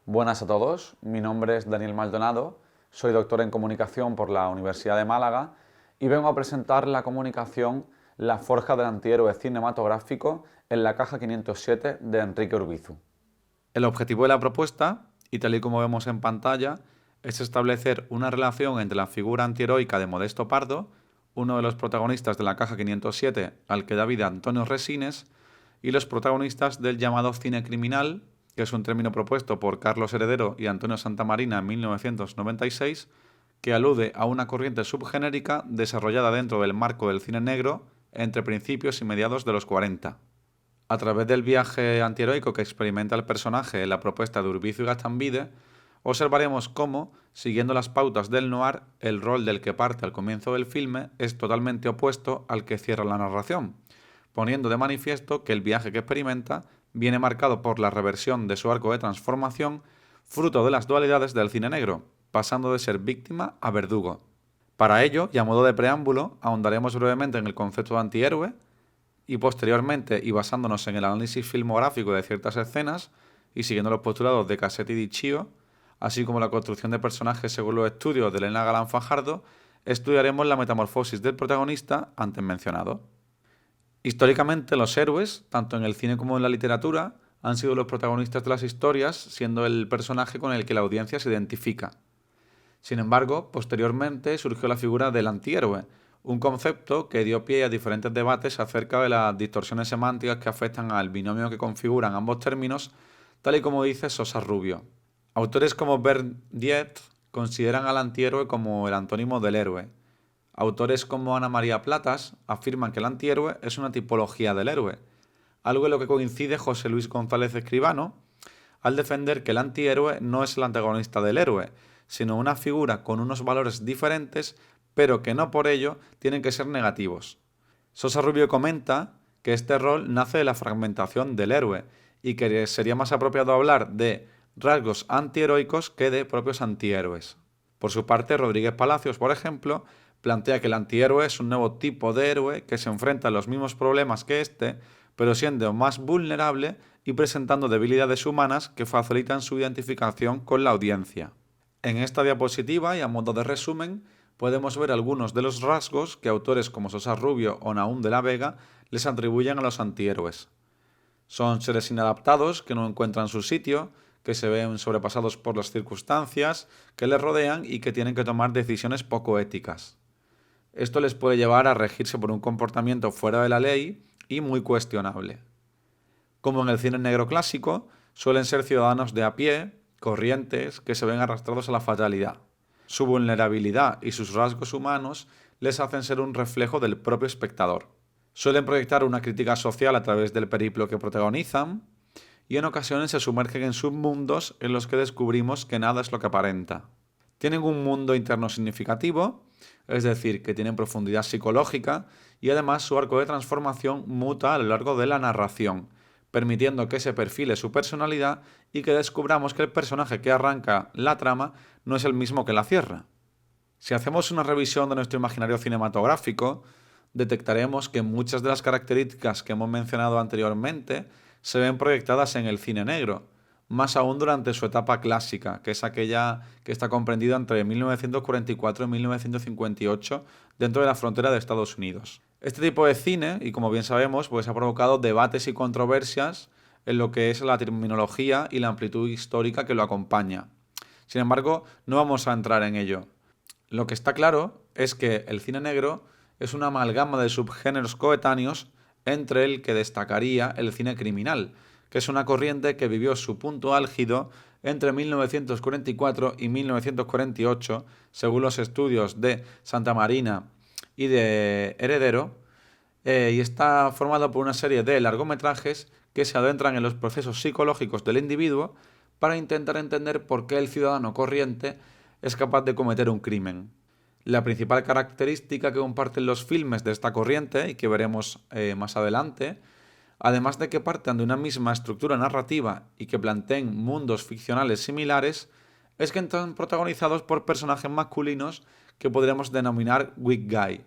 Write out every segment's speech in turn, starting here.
Buenas a todos, mi nombre es Daniel Maldonado, soy doctor en comunicación por la Universidad de Málaga y vengo a presentar la comunicación La forja del antihéroe cinematográfico en la caja 507 de Enrique Urbizu. El objetivo de la propuesta, y tal y como vemos en pantalla, es establecer una relación entre la figura antiheroica de Modesto Pardo, uno de los protagonistas de la caja 507 al que da vida Antonio Resines, y los protagonistas del llamado cine criminal, que es un término propuesto por Carlos Heredero y Antonio Santamarina en 1996, que alude a una corriente subgenérica desarrollada dentro del marco del cine negro entre principios y mediados de los 40. A través del viaje antiheroico que experimenta el personaje en la propuesta de Urbizu y Gaztambide, observaremos cómo, siguiendo las pautas del noir, el rol del que parte al comienzo del filme es totalmente opuesto al que cierra la narración, poniendo de manifiesto que el viaje que experimenta viene marcado por la reversión de su arco de transformación, fruto de las dualidades del cine negro, pasando de ser víctima a verdugo. Para ello, y a modo de preámbulo, ahondaremos brevemente en el concepto de antihéroe, y posteriormente, y basándonos en el análisis filmográfico de ciertas escenas, y siguiendo los postulados de Cassetti y Chio, así como la construcción de personajes según los estudios de Elena Galán Fajardo, estudiaremos la metamorfosis del protagonista antes mencionado. Históricamente, los héroes, tanto en el cine como en la literatura, han sido los protagonistas de las historias, siendo el personaje con el que la audiencia se identifica. Sin embargo, posteriormente surgió la figura del antihéroe, un concepto que dio pie a diferentes debates acerca de las distorsiones semánticas que afectan al binomio que configuran ambos términos, tal y como dice Sosa Rubio. Autores como Bernd Dietz consideran al antihéroe como el antónimo del héroe. Autores como Ana María Platas afirman que el antihéroe es una tipología del héroe, algo en lo que coincide José Luis González Escribano al defender que el antihéroe no es el antagonista del héroe, sino una figura con unos valores diferentes, pero que no por ello tienen que ser negativos. Sosa Rubio comenta que este rol nace de la fragmentación del héroe y que sería más apropiado hablar de rasgos antiheroicos que de propios antihéroes. Por su parte, Rodríguez Palacios, por ejemplo, plantea que el antihéroe es un nuevo tipo de héroe que se enfrenta a los mismos problemas que éste, pero siendo más vulnerable y presentando debilidades humanas que facilitan su identificación con la audiencia. En esta diapositiva, y a modo de resumen, podemos ver algunos de los rasgos que autores como Sosa Rubio o Nahum de la Vega les atribuyen a los antihéroes. Son seres inadaptados que no encuentran su sitio, que se ven sobrepasados por las circunstancias que les rodean y que tienen que tomar decisiones poco éticas. Esto les puede llevar a regirse por un comportamiento fuera de la ley y muy cuestionable. Como en el cine negro clásico, suelen ser ciudadanos de a pie, corrientes, que se ven arrastrados a la fatalidad. Su vulnerabilidad y sus rasgos humanos les hacen ser un reflejo del propio espectador. Suelen proyectar una crítica social a través del periplo que protagonizan y en ocasiones se sumergen en submundos en los que descubrimos que nada es lo que aparenta. Tienen un mundo interno significativo, es decir, que tienen profundidad psicológica y además su arco de transformación muta a lo largo de la narración, permitiendo que se perfile su personalidad y que descubramos que el personaje que arranca la trama no es el mismo que la cierra. Si hacemos una revisión de nuestro imaginario cinematográfico, detectaremos que muchas de las características que hemos mencionado anteriormente se ven proyectadas en el cine negro, más aún durante su etapa clásica, que es aquella que está comprendida entre 1944 y 1958 dentro de la frontera de Estados Unidos. Este tipo de cine, y como bien sabemos, pues ha provocado debates y controversias en lo que es la terminología y la amplitud histórica que lo acompaña. Sin embargo, no vamos a entrar en ello. Lo que está claro es que el cine negro es una amalgama de subgéneros coetáneos entre el que destacaría el cine criminal, que es una corriente que vivió su punto álgido entre 1944 y 1948, según los estudios de Santamarina y de Heredero, y está formado por una serie de largometrajes que se adentran en los procesos psicológicos del individuo para intentar entender por qué el ciudadano corriente es capaz de cometer un crimen. La principal característica que comparten los filmes de esta corriente, y que veremos más adelante, además de que partan de una misma estructura narrativa y que planteen mundos ficcionales similares, es que están protagonizados por personajes masculinos que podríamos denominar weak guy,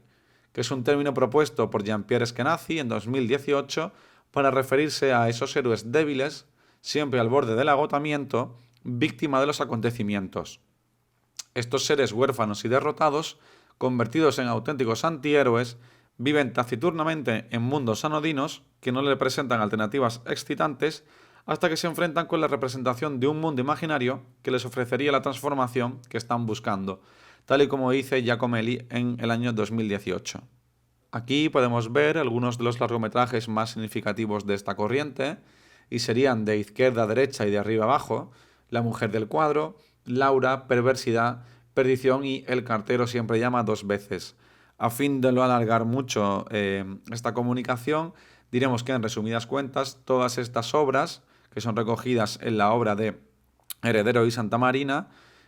que es un término propuesto por Jean-Pierre Skenazy en 2018 para referirse a esos héroes débiles, siempre al borde del agotamiento, víctima de los acontecimientos. Estos seres huérfanos y derrotados, convertidos en auténticos antihéroes, viven taciturnamente en mundos anodinos que no le presentan alternativas excitantes hasta que se enfrentan con la representación de un mundo imaginario que les ofrecería la transformación que están buscando, tal y como dice Giacomelli en el año 2018. Aquí podemos ver algunos de los largometrajes más significativos de esta corriente, y serían De izquierda a derecha y de arriba a abajo, La mujer del cuadro, Laura, Perversidad, Perdición y El cartero siempre llama dos veces. A fin de no alargar mucho esta comunicación, diremos que en resumidas cuentas todas estas obras, que son recogidas en la obra de Heredero y Santa Marina,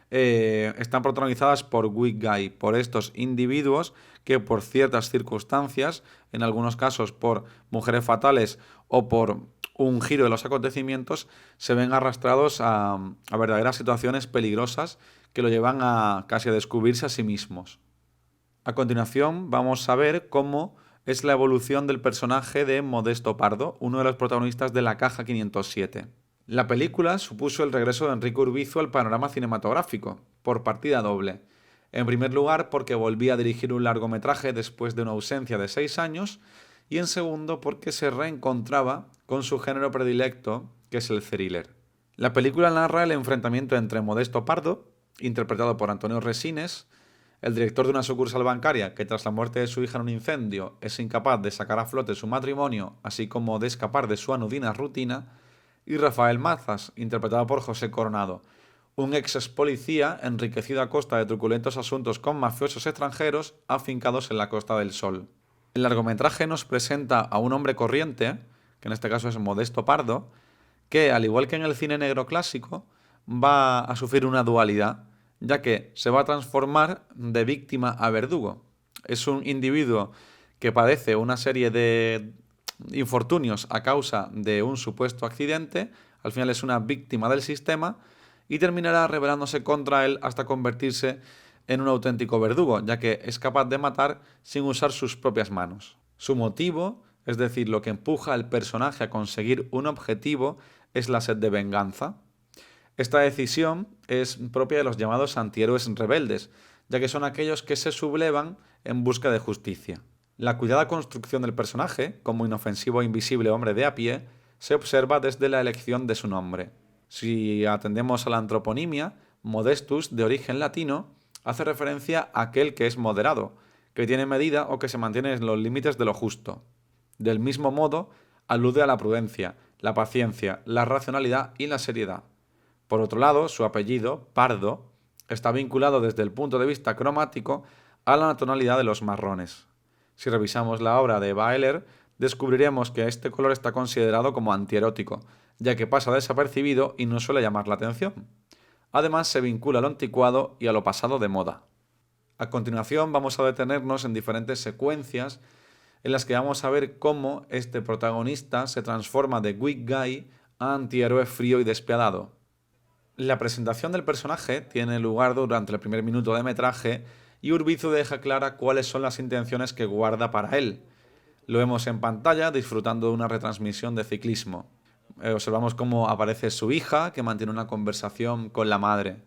están protagonizadas por weak guy, por estos individuos que por ciertas circunstancias, en algunos casos por mujeres fatales o por un giro de los acontecimientos, se ven arrastrados a verdaderas situaciones peligrosas que lo llevan a casi a descubrirse a sí mismos. A continuación vamos a ver cómo es la evolución del personaje de Modesto Pardo, uno de los protagonistas de La caja 507. La película supuso el regreso de Enrique Urbizu al panorama cinematográfico, por partida doble. En primer lugar, porque volvía a dirigir un largometraje después de una ausencia de 6 años, y en segundo, porque se reencontraba con su género predilecto, que es el thriller. La película narra el enfrentamiento entre Modesto Pardo, interpretado por Antonio Resines, el director de una sucursal bancaria que tras la muerte de su hija en un incendio es incapaz de sacar a flote su matrimonio, así como de escapar de su anodina rutina, y Rafael Mazas, interpretado por José Coronado, un ex policía enriquecido a costa de truculentos asuntos con mafiosos extranjeros afincados en la Costa del Sol. El largometraje nos presenta a un hombre corriente, que en este caso es Modesto Pardo, que, al igual que en el cine negro clásico, va a sufrir una dualidad, ya que se va a transformar de víctima a verdugo. Es un individuo que padece una serie de infortunios a causa de un supuesto accidente, al final es una víctima del sistema y terminará rebelándose contra él hasta convertirse en un auténtico verdugo, ya que es capaz de matar sin usar sus propias manos. Su motivo, es decir, lo que empuja al personaje a conseguir un objetivo, es la sed de venganza. Esta decisión es propia de los llamados antihéroes rebeldes, ya que son aquellos que se sublevan en busca de justicia. La cuidada construcción del personaje, como inofensivo e invisible hombre de a pie, se observa desde la elección de su nombre. Si atendemos a la antroponimia, Modestus, de origen latino, hace referencia a aquel que es moderado, que tiene medida o que se mantiene en los límites de lo justo. Del mismo modo, alude a la prudencia, la paciencia, la racionalidad y la seriedad. Por otro lado, su apellido, Pardo, está vinculado desde el punto de vista cromático a la tonalidad de los marrones. Si revisamos la obra de Baeler, descubriremos que este color está considerado como antierótico, ya que pasa desapercibido y no suele llamar la atención. Además, se vincula a lo anticuado y a lo pasado de moda. A continuación, vamos a detenernos en diferentes secuencias en las que vamos a ver cómo este protagonista se transforma de weak guy a antihéroe frío y despiadado. La presentación del personaje tiene lugar durante el primer minuto de metraje y Urbizu deja clara cuáles son las intenciones que guarda para él. Lo vemos en pantalla disfrutando de una retransmisión de ciclismo. Observamos cómo aparece su hija, que mantiene una conversación con la madre.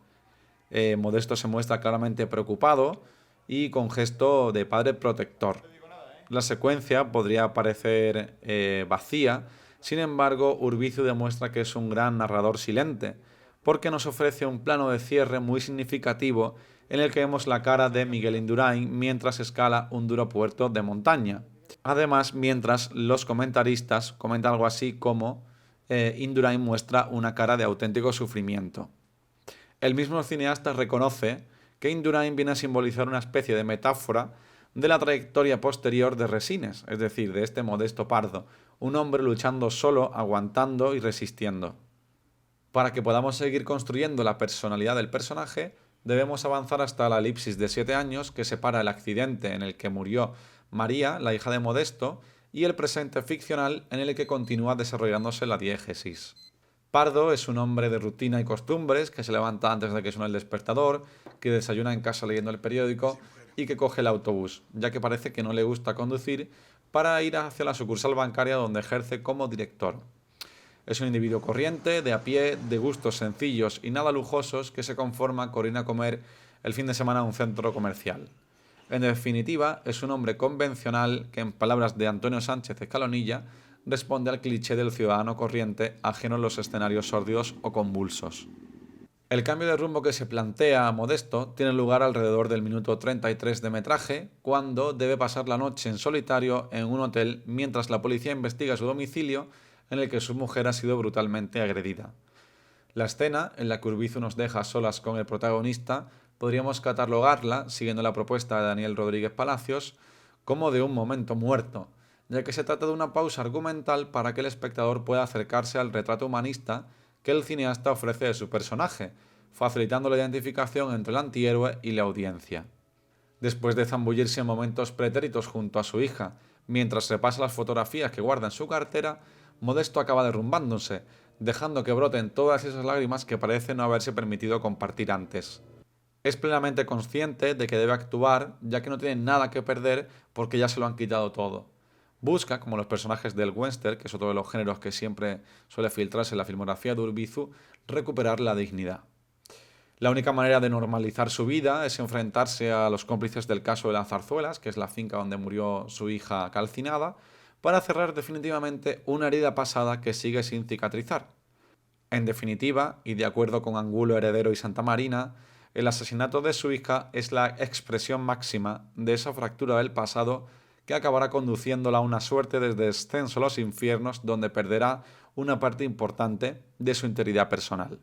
Modesto se muestra claramente preocupado y con gesto de padre protector. La secuencia podría parecer vacía, sin embargo, Urbizu demuestra que es un gran narrador silente, porque nos ofrece un plano de cierre muy significativo en el que vemos la cara de Miguel Indurain mientras escala un duro puerto de montaña. Además, mientras los comentaristas comentan algo así como Indurain muestra una cara de auténtico sufrimiento. El mismo cineasta reconoce que Indurain viene a simbolizar una especie de metáfora de la trayectoria posterior de Resines, es decir, de este Modesto Pardo, un hombre luchando solo, aguantando y resistiendo. Para que podamos seguir construyendo la personalidad del personaje, debemos avanzar hasta la elipsis de 7 años que separa el accidente en el que murió María, la hija de Modesto, y el presente ficcional en el que continúa desarrollándose la diégesis. Pardo es un hombre de rutina y costumbres que se levanta antes de que suene el despertador, que desayuna en casa leyendo el periódico y que coge el autobús, ya que parece que no le gusta conducir, para ir hacia la sucursal bancaria donde ejerce como director. Es un individuo corriente, de a pie, de gustos sencillos y nada lujosos que se conforma con ir a comer el fin de semana a un centro comercial. En definitiva, es un hombre convencional que, en palabras de Antonio Sánchez Escalonilla, responde al cliché del ciudadano corriente ajeno a los escenarios sórdidos o convulsos. El cambio de rumbo que se plantea a Modesto tiene lugar alrededor del minuto 33 de metraje, cuando debe pasar la noche en solitario en un hotel mientras la policía investiga su domicilio en el que su mujer ha sido brutalmente agredida. La escena, en la que Urbizu nos deja a solas con el protagonista, podríamos catalogarla, siguiendo la propuesta de Daniel Rodríguez Palacios, como de un momento muerto, ya que se trata de una pausa argumental para que el espectador pueda acercarse al retrato humanista que el cineasta ofrece de su personaje, facilitando la identificación entre el antihéroe y la audiencia. Después de zambullirse en momentos pretéritos junto a su hija, mientras repasa las fotografías que guarda en su cartera, Modesto acaba derrumbándose, dejando que broten todas esas lágrimas que parece no haberse permitido compartir antes. Es plenamente consciente de que debe actuar, ya que no tiene nada que perder porque ya se lo han quitado todo. Busca, como los personajes del western, que es otro de los géneros que siempre suele filtrarse en la filmografía de Urbizu, recuperar la dignidad. La única manera de normalizar su vida es enfrentarse a los cómplices del caso de las Zarzuelas, que es la finca donde murió su hija calcinada, para cerrar definitivamente una herida pasada que sigue sin cicatrizar. En definitiva, y de acuerdo con Angulo, Heredero y Santa Marina, el asesinato de su hija es la expresión máxima de esa fractura del pasado que acabará conduciéndola a una suerte de descenso a los infiernos donde perderá una parte importante de su integridad personal.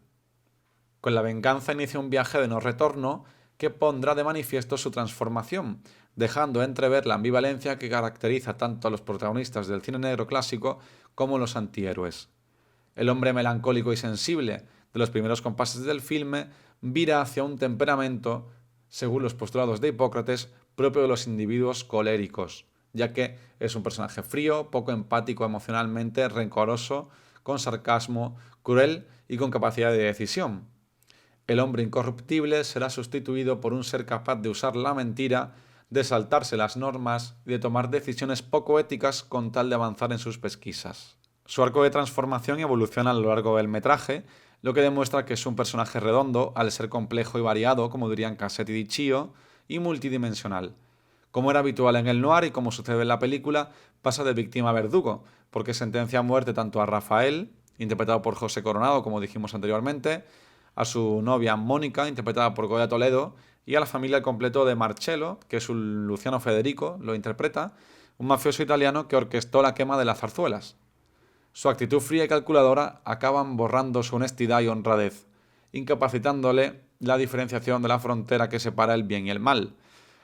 Con la venganza inicia un viaje de no retorno que pondrá de manifiesto su transformación, dejando entrever la ambivalencia que caracteriza tanto a los protagonistas del cine negro clásico como los antihéroes. El hombre melancólico y sensible de los primeros compases del filme vira hacia un temperamento, según los postulados de Hipócrates, propio de los individuos coléricos, ya que es un personaje frío, poco empático emocionalmente, rencoroso, con sarcasmo, cruel y con capacidad de decisión. El hombre incorruptible será sustituido por un ser capaz de usar la mentira, de saltarse las normas y de tomar decisiones poco éticas con tal de avanzar en sus pesquisas. Su arco de transformación evoluciona a lo largo del metraje, lo que demuestra que es un personaje redondo al ser complejo y variado, como dirían Cassetti y Chio, y multidimensional. Como era habitual en el noir y como sucede en la película, pasa de víctima a verdugo, porque sentencia a muerte tanto a Rafael, interpretado por José Coronado, como dijimos anteriormente, a su novia Mónica, interpretada por Goya Toledo, y a la familia al completo de Marcello, que es un Luciano Federico, lo interpreta, un mafioso italiano que orquestó la quema de las zarzuelas. Su actitud fría y calculadora acaban borrando su honestidad y honradez, incapacitándole la diferenciación de la frontera que separa el bien y el mal.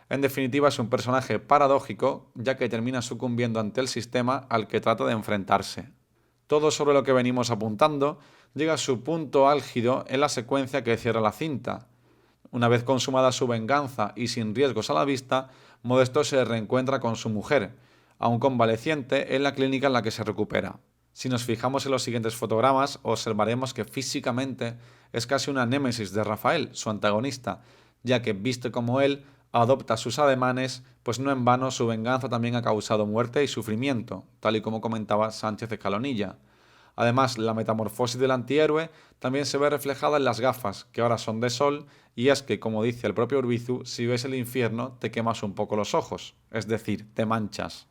En definitiva, es un personaje paradójico, ya que termina sucumbiendo ante el sistema al que trata de enfrentarse. Todo sobre lo que venimos apuntando llega a su punto álgido en la secuencia que cierra la cinta. Una vez consumada su venganza y sin riesgos a la vista, Modesto se reencuentra con su mujer, aún convaleciente, en la clínica en la que se recupera. Si nos fijamos en los siguientes fotogramas, observaremos que físicamente es casi una némesis de Rafael, su antagonista, ya que, visto como él, adopta sus ademanes, pues no en vano su venganza también ha causado muerte y sufrimiento, tal y como comentaba Sánchez Escalonilla. Además, la metamorfosis del antihéroe también se ve reflejada en las gafas, que ahora son de sol, y es que, como dice el propio Urbizu, si ves el infierno te quemas un poco los ojos, es decir, te manchas.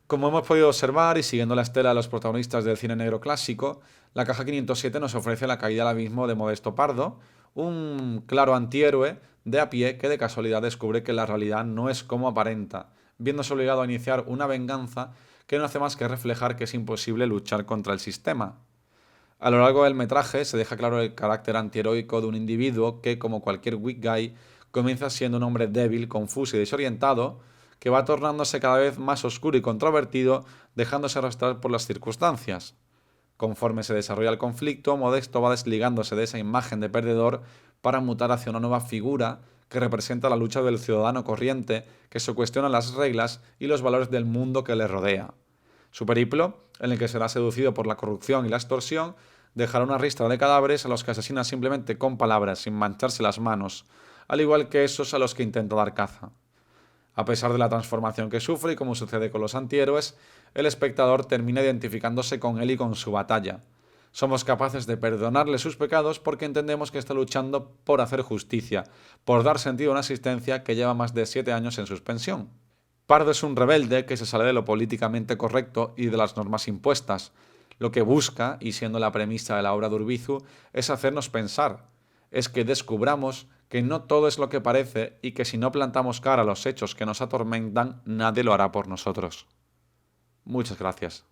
Como hemos podido observar, y siguiendo la estela de los protagonistas del cine negro clásico, la caja 507 nos ofrece la caída al abismo de Modesto Pardo, un claro antihéroe de a pie que de casualidad descubre que la realidad no es como aparenta, viéndose obligado a iniciar una venganza que no hace más que reflejar que es imposible luchar contra el sistema. A lo largo del metraje se deja claro el carácter antiheroico de un individuo que, como cualquier weak guy, comienza siendo un hombre débil, confuso y desorientado, que va tornándose cada vez más oscuro y controvertido, dejándose arrastrar por las circunstancias. Conforme se desarrolla el conflicto, Modesto va desligándose de esa imagen de perdedor para mutar hacia una nueva figura que representa la lucha del ciudadano corriente que se cuestiona las reglas y los valores del mundo que le rodea. Su periplo, en el que será seducido por la corrupción y la extorsión, dejará una ristra de cadáveres a los que asesina simplemente con palabras, sin mancharse las manos, al igual que esos a los que intenta dar caza. A pesar de la transformación que sufre y como sucede con los antihéroes, el espectador termina identificándose con él y con su batalla. Somos capaces de perdonarle sus pecados porque entendemos que está luchando por hacer justicia, por dar sentido a una existencia que lleva más de 7 años en suspensión. Pardo es un rebelde que se sale de lo políticamente correcto y de las normas impuestas. Lo que busca, y siendo la premisa de la obra de Urbizu, es hacernos pensar, es que descubramos que no todo es lo que parece y que si no plantamos cara a los hechos que nos atormentan, nadie lo hará por nosotros. Muchas gracias.